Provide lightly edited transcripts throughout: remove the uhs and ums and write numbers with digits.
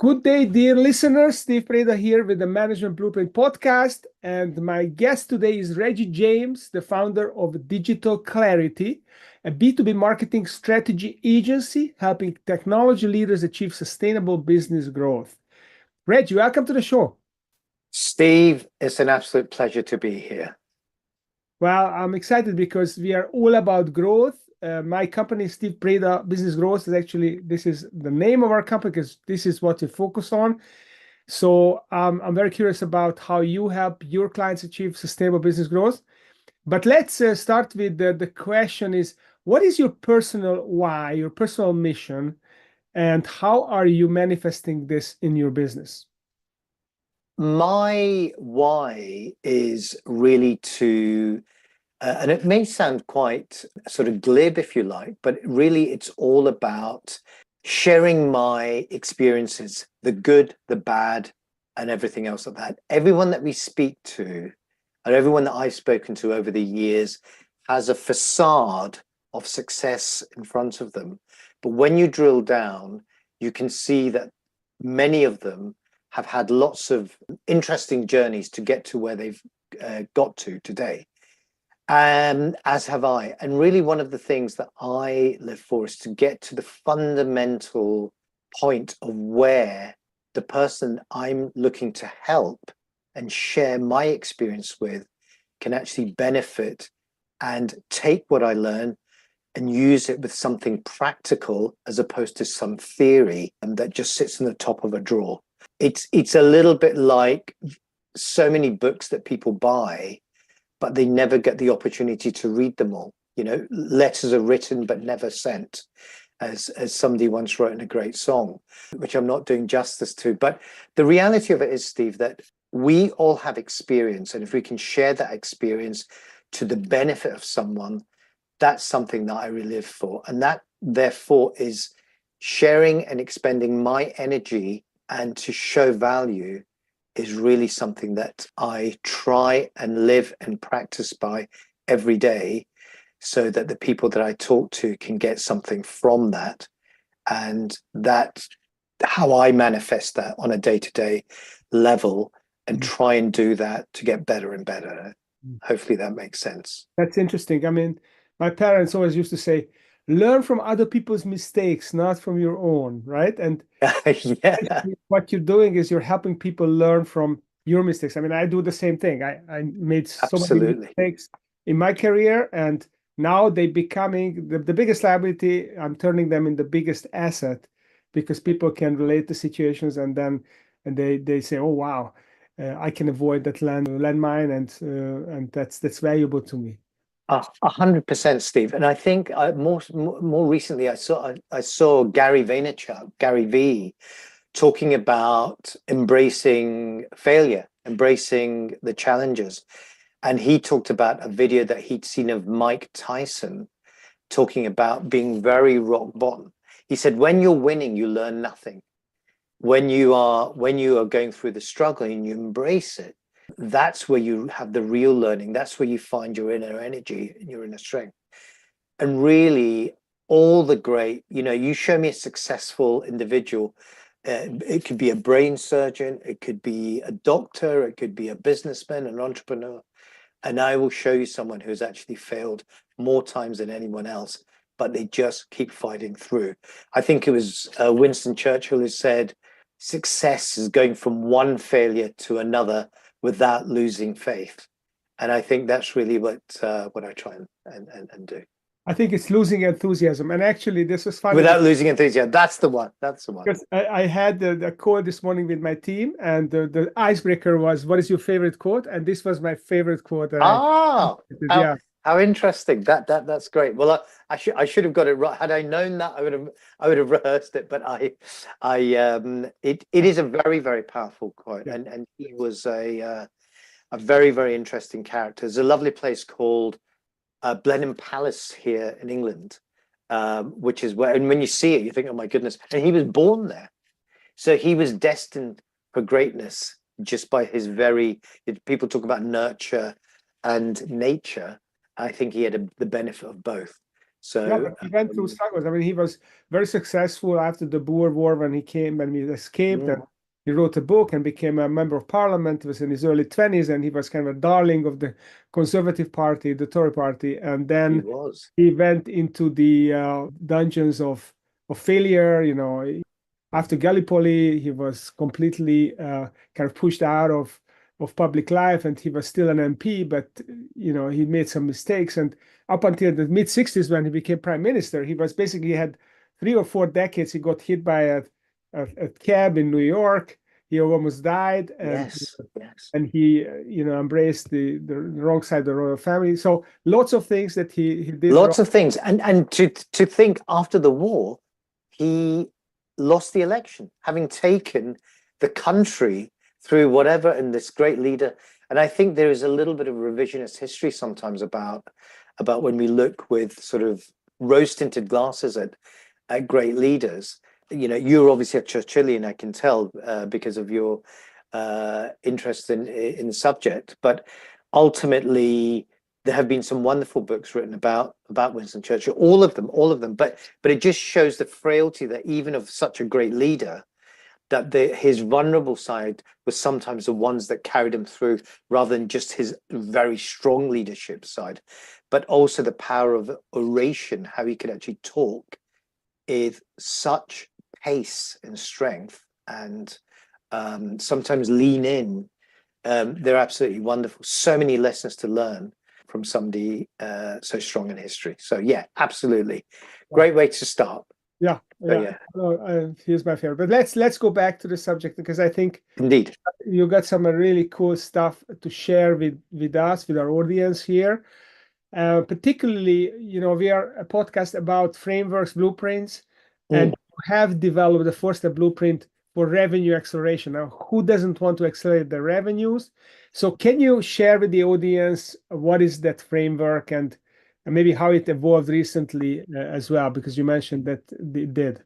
Good day, dear listeners. Steve Preda here with the Management Blueprint podcast. And my guest today is Reggie James, the founder of Digital Clarity, a B2B marketing strategy agency helping technology leaders achieve sustainable business growth. Reggie, welcome to the show. Steve, it's an absolute pleasure to be here. Well, I'm excited because we are all about growth. My company, Steve Preda Business Growth, this is the name of our company because this is what we focus on. So I'm very curious about how you help your clients achieve sustainable business growth. But let's start with the question is, what is your personal why, your personal mission, and how are you manifesting this in your business? My why is really to, and it may sound quite sort of glib if you like, but really it's all about sharing my experiences, the good, the bad, and everything else like that. Everyone that we speak to, or everyone that I've spoken to over the years, has a facade of success in front of them. But when you drill down, you can see that many of them have had lots of interesting journeys to get to where they've got to today. As have I. And really one of the things that I live for is to get to the fundamental point of where the person I'm looking to help and share my experience with can actually benefit and take what I learn and use it with something practical as opposed to some theory that just sits in the top of a drawer. It's a little bit like so many books that people buy, but they never get the opportunity to read them all. You know, letters are written but never sent, as somebody once wrote in a great song, which I'm not doing justice to. But the reality of it is, Steve, that we all have experience, and if we can share that experience to the benefit of someone, that's something that I really live for. And that, therefore, is sharing and expending my energy and to show value is really something that I try and live and practice by every day, so that the people that I talk to can get something from that. And that's how I manifest that on a day-to-day level and try and do that to get better and better. Hopefully that makes sense. That's interesting. I mean, my parents always used to say, learn from other people's mistakes, not from your own, right? And Yeah, what you're doing is you're helping people learn from your mistakes. I mean, I do the same thing. I made so many absolutely. mistakes in my career, and now they becoming the biggest liability. I'm turning them in the biggest asset because people can relate to situations, and they say, "Oh wow, I can avoid that landmine," and that's valuable to me. 100%, Steve. And I think more recently, I saw Gary Vaynerchuk, Gary V, talking about embracing failure, embracing the challenges. And he talked about a video that he'd seen of Mike Tyson talking about being very rock bottom. He said, when you're winning, you learn nothing. When you are going through the struggle and you embrace it, that's where you have the real learning. That's where you find your inner energy and your inner strength. And really, all the great, you show me a successful individual. It could be a brain surgeon, it could be a doctor, it could be a businessman, an entrepreneur. And I will show you someone who's actually failed more times than anyone else, but they just keep fighting through. I think it was Winston Churchill who said, success is going from one failure to another without losing faith. And I think that's really what I try and do. I think it's losing enthusiasm. And actually, this is funny. Without losing enthusiasm. That's the one. That's the one. Because I had the call this morning with my team, and the icebreaker was, "What is your favorite quote?" And this was my favorite quote. How interesting. That's great. Well, I should have got it right. Had I known that, I would have rehearsed it. But it is a very, very powerful quote, Yeah. and he was a very, very interesting character. There's a lovely place called Blenheim Palace here in England, which is where, and when you see it, you think, oh my goodness. And he was born there. So he was destined for greatness just by his people talk about nurture and nature. I think he had the benefit of both. Yeah, So but he went through struggles. I mean, he was very successful after the Boer War when he came and he escaped, and he wrote a book and became a member of parliament. He was in his early 20s, and he was kind of a darling of the Conservative Party, the Tory Party. And he then was. he went into the dungeons of failure. After Gallipoli, he was completely kind of pushed out of public life, and he was still an MP, but he made some mistakes. And up until the mid 60s, when he became prime minister, he was basically had 3 or 4 decades. He got hit by a cab in New York. He almost died, and Yes, yes. and he embraced the wrong side of the royal family. So lots of things that he did wrong. Lots of things. And to think after the war, he lost the election, having taken the country through whatever, and this great leader. And I think there is a little bit of revisionist history sometimes about when we look with sort of rose-tinted glasses at great leaders. You're obviously a Churchillian, I can tell, because of your interest in the subject. But ultimately, there have been some wonderful books written about Winston Churchill, all of them. But it just shows the frailty that even of such a great leader, that his vulnerable side was sometimes the ones that carried him through, rather than just his very strong leadership side, but also the power of oration, how he could actually talk with such pace and strength, and sometimes lean in. They're absolutely wonderful. So many lessons to learn from somebody so strong in history. So yeah, absolutely. Great way to start. Yeah, So, yeah. Here's my favorite. But let's go back to the subject, because I think indeed, you got some really cool stuff to share with us, with our audience here. Particularly, we are a podcast about frameworks, blueprints, and have developed the four-step blueprint for revenue acceleration. Now, who doesn't want to accelerate their revenues? So can you share with the audience what is that framework, and maybe how it evolved recently as well, because you mentioned that it did.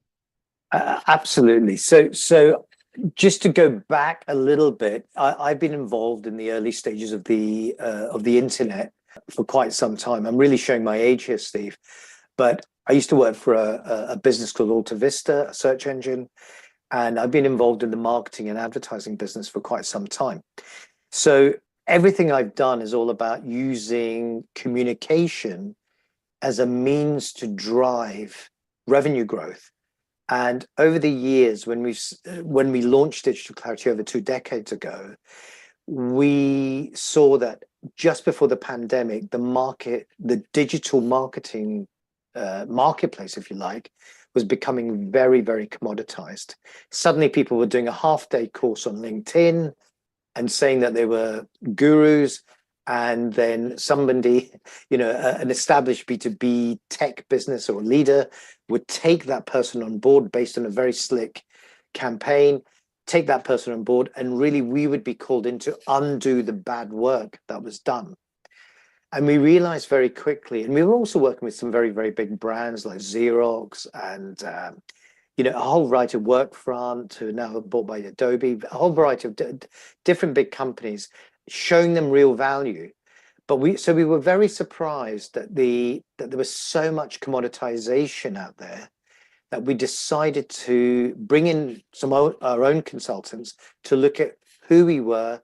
Absolutely. So just to go back a little bit, I've been involved in the early stages of the internet for quite some time. I'm really showing my age here, Steve, but I used to work for a business called Alta Vista, a search engine, and I've been involved in the marketing and advertising business for quite some time. So everything I've done is all about using communication as a means to drive revenue growth. And over the years, when we launched Digital Clarity over 2 decades ago, we saw that just before the pandemic, the digital marketing marketplace, if you like, was becoming very, very commoditized. Suddenly, people were doing a half-day course on LinkedIn and saying that they were gurus, and then somebody, an established B2B tech business or leader would take that person on board based on a very slick campaign, take that person on board, and really we would be called in to undo the bad work that was done. And we realized very quickly, and we were also working with some very, very big brands like Xerox and a whole variety of Workfront, who are now bought by Adobe, a whole variety of different big companies, showing them real value. But we were very surprised that there was so much commoditization out there, that we decided to bring in our own consultants to look at who we were,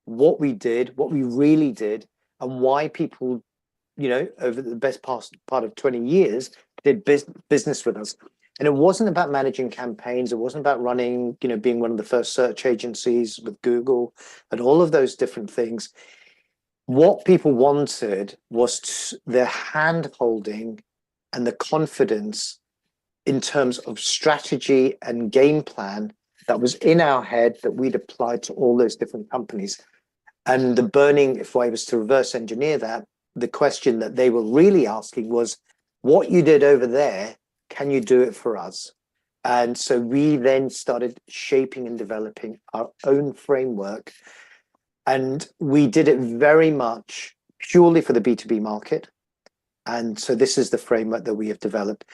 what we did, what we really did, and why people, over the best part of 20 years, did business with us. And it wasn't about managing campaigns. It wasn't about running, being one of the first search agencies with Google and all of those different things. What people wanted was the hand-holding and the confidence in terms of strategy and game plan that was in our head that we'd applied to all those different companies. And the burning, if I was to reverse engineer that, the question that they were really asking was, what you did over there, can you do it for us? And so we then started shaping and developing our own framework. And we did it very much purely for the B2B market. And so this is the framework that we have developed.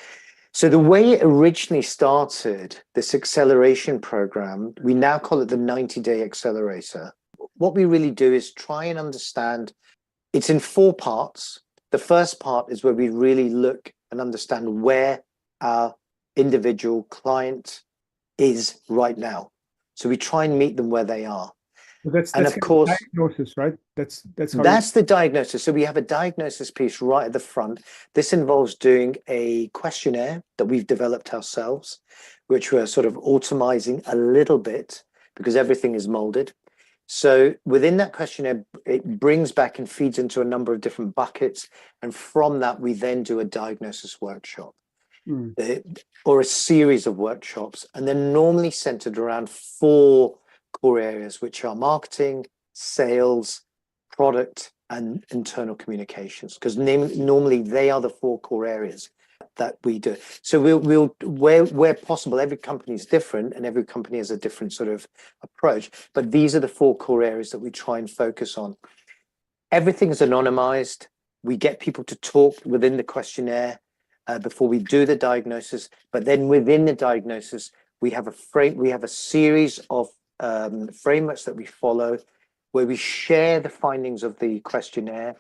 So the way it originally started, this acceleration program, we now call it the 90-day accelerator. What we really do is try and understand, it's in 4 parts. The first part is where we really look and understand where our individual client is right now. So we try and meet them where they are. That's And of kind course, diagnosis, right? That's how that's the diagnosis. So we have a diagnosis piece right at the front. This involves doing a questionnaire that we've developed ourselves, which we're sort of automizing a little bit because everything is molded. So within that questionnaire, it brings back and feeds into a number of different buckets. And from that, we then do a diagnosis workshop or a series of workshops. And they're normally centered around 4 core areas, which are marketing, sales, product, and internal communications, because normally they are the 4 core areas that we do. So we'll where possible, every company is different and every company has a different sort of approach, but these are the 4 core areas that we try and focus on. Everything is anonymized. We get people to talk within the questionnaire before we do the diagnosis, but then within the diagnosis, we have a series of frameworks that we follow where we share the findings of the questionnaire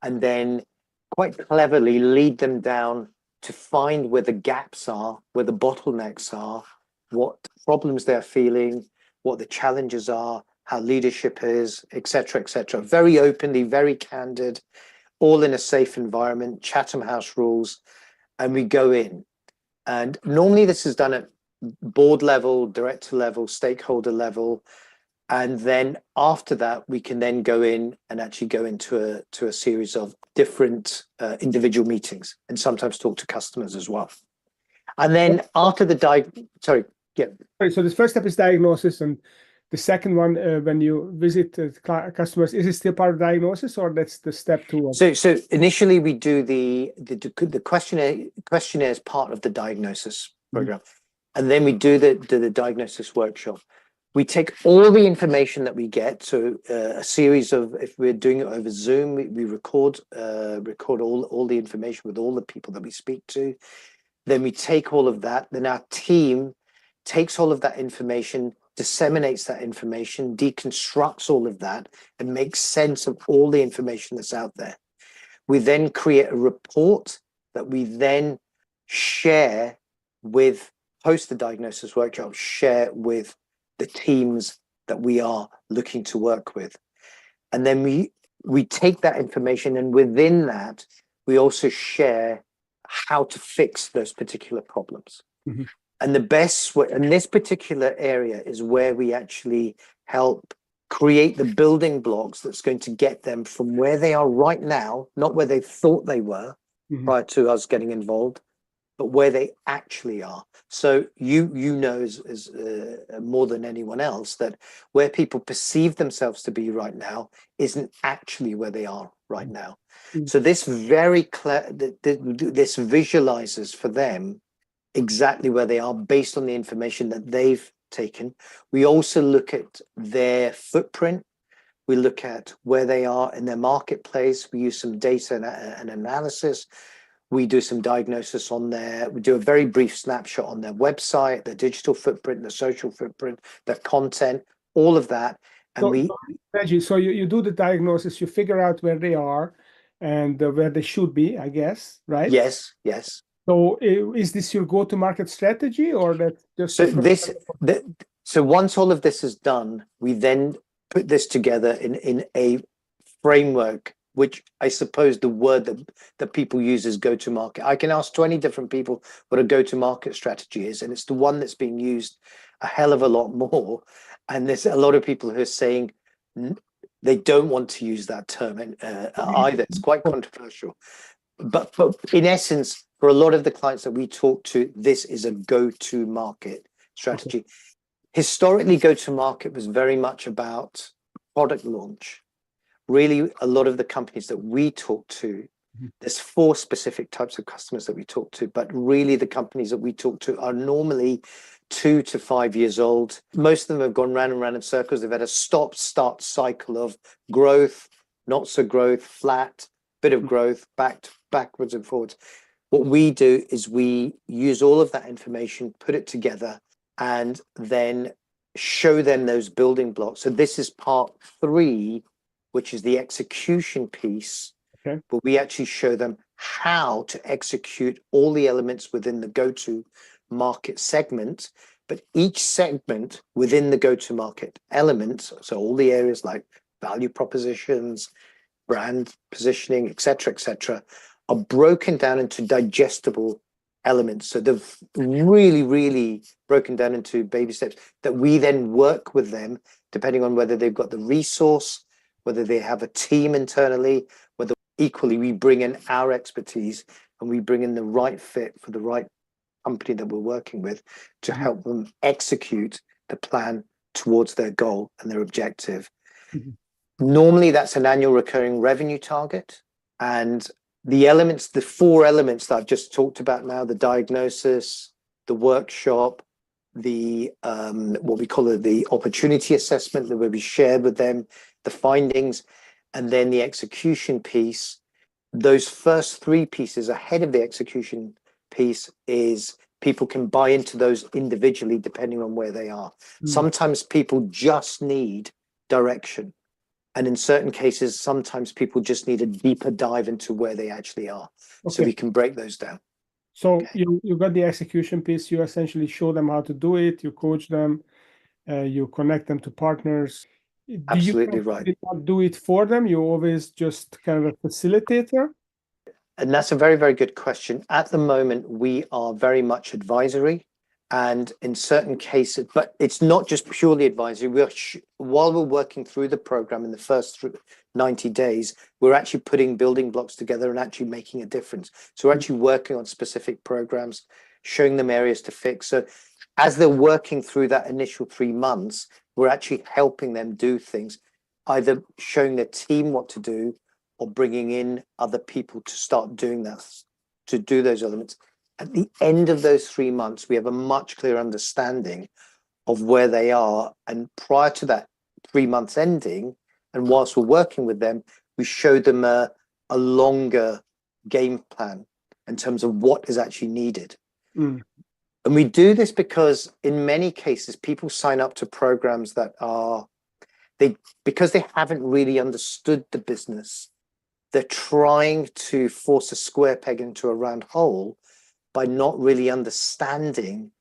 and then quite cleverly lead them down to find where the gaps are, where the bottlenecks are, what problems they're feeling, what the challenges are, how leadership is, etc., etc. Very openly, very candid, all in a safe environment, Chatham House rules, and we go in. And normally this is done at board level, director level, stakeholder level. And then after that, we can then go in and actually go into a series of different individual meetings and sometimes talk to customers as well. And then after the sorry, yeah. So the first step is diagnosis, and the second one, when you visit customers, is it still part of diagnosis, or that's the step 2? So initially we do the questionnaire as part of the diagnosis program, and then we do the diagnosis workshop. We take all the information that we get, so a series of, if we're doing it over Zoom, we record all the information with all the people that we speak to. Then we take all of that, then our team takes all of that information, disseminates that information, deconstructs all of that, and makes sense of all the information that's out there. We then create a report that we then share with, post the diagnosis workshop, share with the teams that we are looking to work with. And then we take that information, and within that, we also share how to fix those particular problems. And the best way, in this particular area, is where we actually help create the building blocks that's going to get them from where they are right now, not where they thought they were prior to us getting involved, but where they actually are. So you know as more than anyone else that where people perceive themselves to be right now isn't actually where they are right now. So this very clear, this visualizes for them exactly where they are based on the information that they've taken. We also look at their footprint. We look at where they are in their marketplace. We use some data and analysis. We do some diagnosis on there. We do a very brief snapshot on their website, their digital footprint, their social footprint, their content, all of that. And Reggie, so you do the diagnosis, you figure out where they are and where they should be, I guess, right? Yes. So is this your go-to-market strategy, or that's just so once all of this is done, we then put this together in a framework, which I suppose the word that people use is go-to-market. I can ask 20 different people what a go-to-market strategy is, and it's the one that's being used a hell of a lot more. And there's a lot of people who are saying they don't want to use that term either. It's quite controversial. But in essence, for a lot of the clients that we talk to, this is a go-to-market strategy. Okay. Historically, go-to-market was very much about product launch. Really, a lot of the companies that we talk to, there's 4 specific types of customers that we talk to, but really the companies that we talk to are normally 2 to 5 years old. Most of them have gone round and round in circles. They've had a stop-start cycle of growth, not so growth, flat, bit of growth, backwards and forwards. What we do is we use all of that information, put it together, and then show them those building blocks. So this is part 3, which is the execution piece, where we actually show them how to execute all the elements within the go-to market segment, but each segment within the go-to market elements, so all the areas like value propositions, brand positioning, et cetera, are broken down into digestible elements. So they've really, really broken down into baby steps that we then work with them, depending on whether they've got the resource, whether they have a team internally, whether equally we bring in our expertise and we bring in the right fit for the right company that we're working with to help them execute the plan towards their goal and their objective. Normally, that's an annual recurring revenue target. And the elements, the four elements that I've just talked about now, the diagnosis, the workshop, the what we call it, the opportunity assessment that will be shared with them, the findings, and then the execution piece. Those first three pieces ahead of the execution piece is people can buy into those individually depending on where they are. Sometimes people just need direction. And in certain cases, sometimes people just need a deeper dive into where they actually are. Okay. So we can break those down. So okay. you got the execution piece. You essentially show them how to do it. You coach them. You connect them to partners. Absolutely right. Do you not do it for them? You always just kind of a facilitator? And that's a very, very good question. At the moment, we are very much advisory. And in certain cases, but it's not just purely advisory. While we're working through the program in the first 90 days, we're actually putting building blocks together and actually making a difference. So we're actually working on specific programs, showing them areas to fix. So as they're working through that initial 3 months, we're actually helping them do things, either showing their team what to do or bringing in other people to start doing that, to do those elements. At the end of those 3 months, we have a much clearer understanding of where they are. And prior to that 3 months ending, and whilst we're working with them, we show them a longer game plan in terms of what is actually needed. And we do this because in many cases, people sign up to programs that are, because they haven't really understood the business, they're trying to force a square peg into a round hole by not really understanding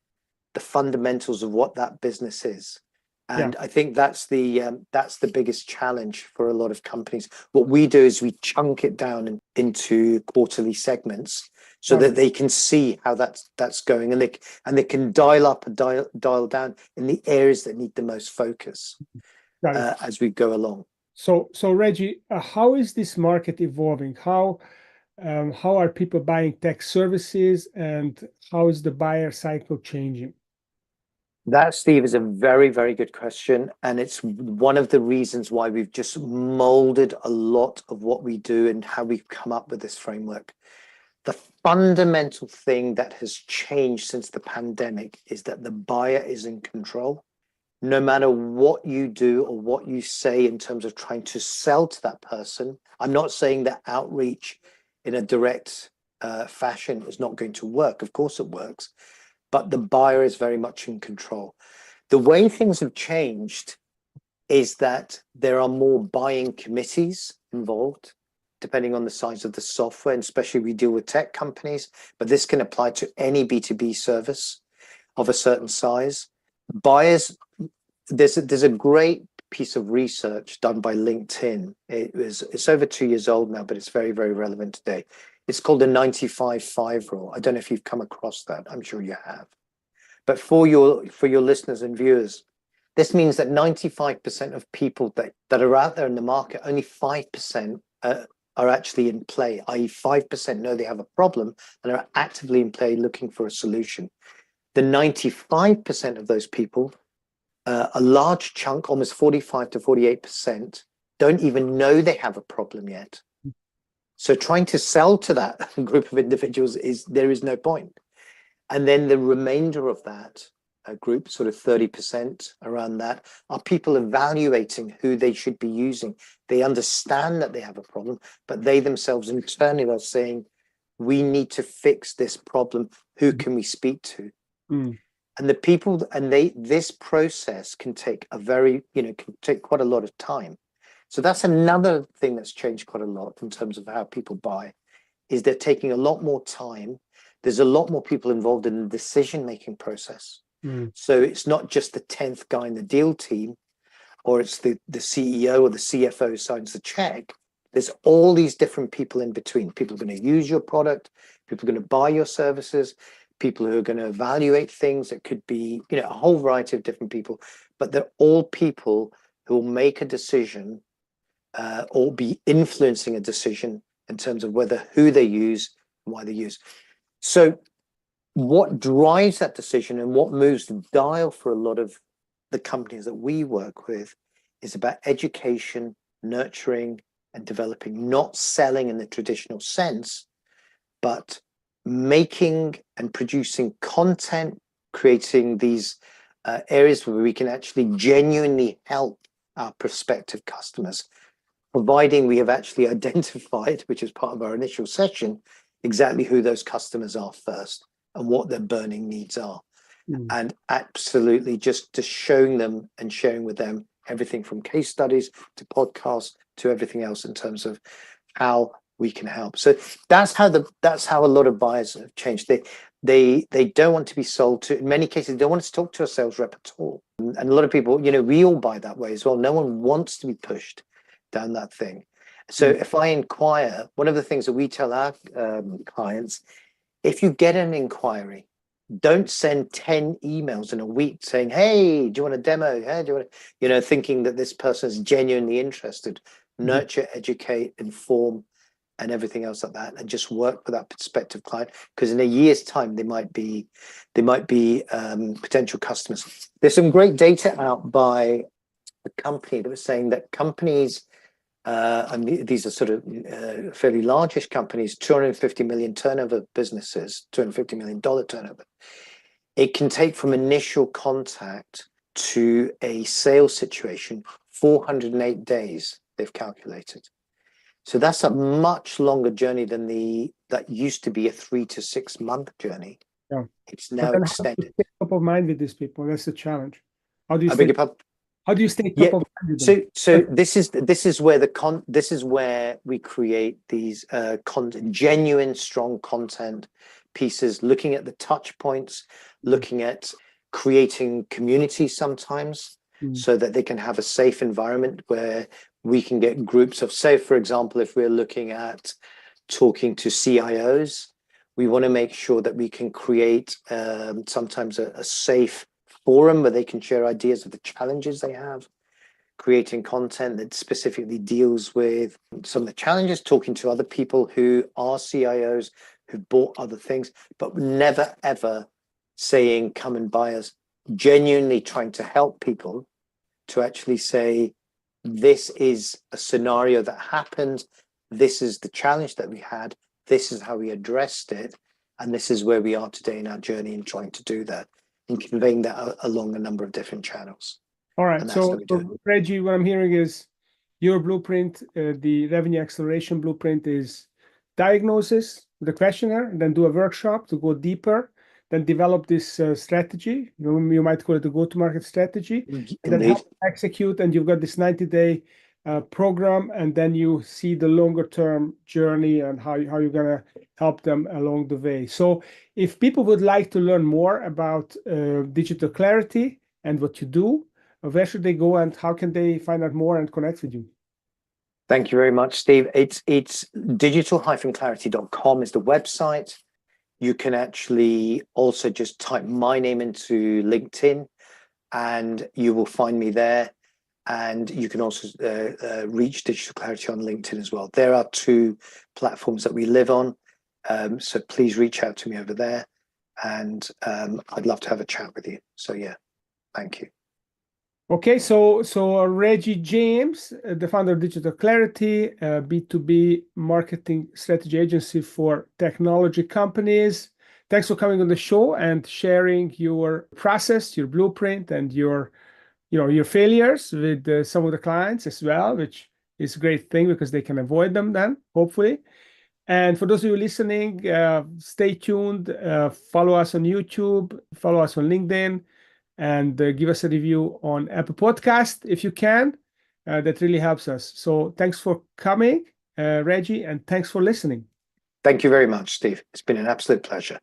the fundamentals of what that business is. And I think that's the biggest challenge for a lot of companies. What we do is we chunk it down into quarterly segments so that they can see how that's going, and they can dial up and dial down in the areas that need the most focus as we go along. So Reggie, how is this market evolving? How are people buying tech services, and how is the buyer cycle changing? That, Steve, is a very, very good question. And it's one of the reasons why we've just molded a lot of what we do and how we've come up with this framework. The fundamental thing that has changed since the pandemic is that the buyer is in control. No matter what you do or what you say in terms of trying to sell to that person, I'm not saying that outreach in a direct fashion is not going to work. Of course it works, but the buyer is very much in control. The way things have changed is that there are more buying committees involved, depending on the size of the software, and especially we deal with tech companies, but this can apply to any B2B service of a certain size. Buyers, there's a great piece of research done by LinkedIn. It's over 2 years old now, but it's very, very relevant today. It's called the 95-5 rule. I don't know if you've come across that. I'm sure you have. But for your listeners and viewers, this means that 95% of people that are out there in the market, only 5% are actually in play, i.e. 5% know they have a problem and are actively in play looking for a solution. The 95% of those people, a large chunk, almost 45 to 48%, don't even know they have a problem yet. So trying to sell to that group of individuals there is no point. And then the remainder of that group, sort of 30% around that, are people evaluating who they should be using. They understand that they have a problem, but they themselves internally are saying, we need to fix this problem. Who can we speak to? And the people, and this process can take can take quite a lot of time. So that's another thing that's changed quite a lot in terms of how people buy, is they're taking a lot more time. There's a lot more people involved in the decision-making process. So it's not just the 10th guy in the deal team, or it's the CEO or the CFO who signs the check. There's all these different people in between. People are going to use your product. People are going to buy your services. People who are going to evaluate things. It could be, a whole variety of different people, but they're all people who will make a decision or be influencing a decision in terms of who they use and why they use. So what drives that decision and what moves the dial for a lot of the companies that we work with is about education, nurturing, and developing, not selling in the traditional sense, but making and producing content, creating these areas where we can actually genuinely help our prospective customers, providing we have actually identified, which is part of our initial session, exactly who those customers are first and what their burning needs are. And absolutely just showing them and sharing with them everything from case studies to podcasts to everything else in terms of how we can help. So that's how a lot of buyers have changed. They don't want to be sold to. In many cases, they don't want to talk to a sales rep at all. And a lot of people, we all buy that way as well. No one wants to be pushed down that thing. So if I inquire, one of the things that we tell our clients, if you get an inquiry, don't send 10 emails in a week saying, hey, do you want a demo? Hey, do you want thinking that this person is genuinely interested. Nurture, educate, inform, and everything else like that, and just work with that prospective client, because in a year's time they might be potential customers. There's some great data out by a company that was saying that companies, and these are sort of fairly largish companies, 250 million turnover businesses, $250 million turnover. It can take from initial contact to a sales situation 408 days, they've calculated. So that's a much longer journey than that used to be a 3 to 6 month journey. Yeah. It's now extended. Stay top of mind with these people. That's the challenge. How do you stay top of mind with them? So this is where we create these genuine, strong content pieces, looking at the touch points, looking at creating communities sometimes, so that they can have a safe environment where we can get groups of, say, for example, if we're looking at talking to CIOs, we want to make sure that we can create sometimes a safe forum where they can share ideas of the challenges they have, creating content that specifically deals with some of the challenges, talking to other people who are CIOs, who've bought other things, but never, ever saying, come and buy us, genuinely trying to help people to actually say, this is a scenario that happened, this is the challenge that we had, this is how we addressed it, and this is where we are today in our journey in trying to do that, and conveying that along a number of different channels. All right. So Reggie, what I'm hearing is your blueprint, the revenue acceleration blueprint, is diagnosis, the questionnaire, and then do a workshop to go deeper, then develop this strategy. You might call it a go-to-market strategy, and then help execute. And you've got this 90-day program, and then you see the longer-term journey and how you're gonna help them along the way. So, if people would like to learn more about digital clarity and what you do, where should they go, and how can they find out more and connect with you? Thank you very much, Steve. It's digital-clarity.com is the website. You can actually also just type my name into LinkedIn and you will find me there. And you can also reach Digital Clarity on LinkedIn as well. There are 2 platforms that we live on. So please reach out to me over there. And I'd love to have a chat with you. So yeah, thank you. Okay, so Reggie James, the founder of Digital Clarity, B2B marketing strategy agency for technology companies. Thanks for coming on the show and sharing your process, your blueprint, and your failures with some of the clients as well, which is a great thing because they can avoid them then, hopefully. And for those of you listening, stay tuned, follow us on YouTube, follow us on LinkedIn, and give us a review on Apple Podcast if you can. That really helps us. So thanks for coming, Reggie, and thanks for listening. Thank you very much, Steve. It's been an absolute pleasure.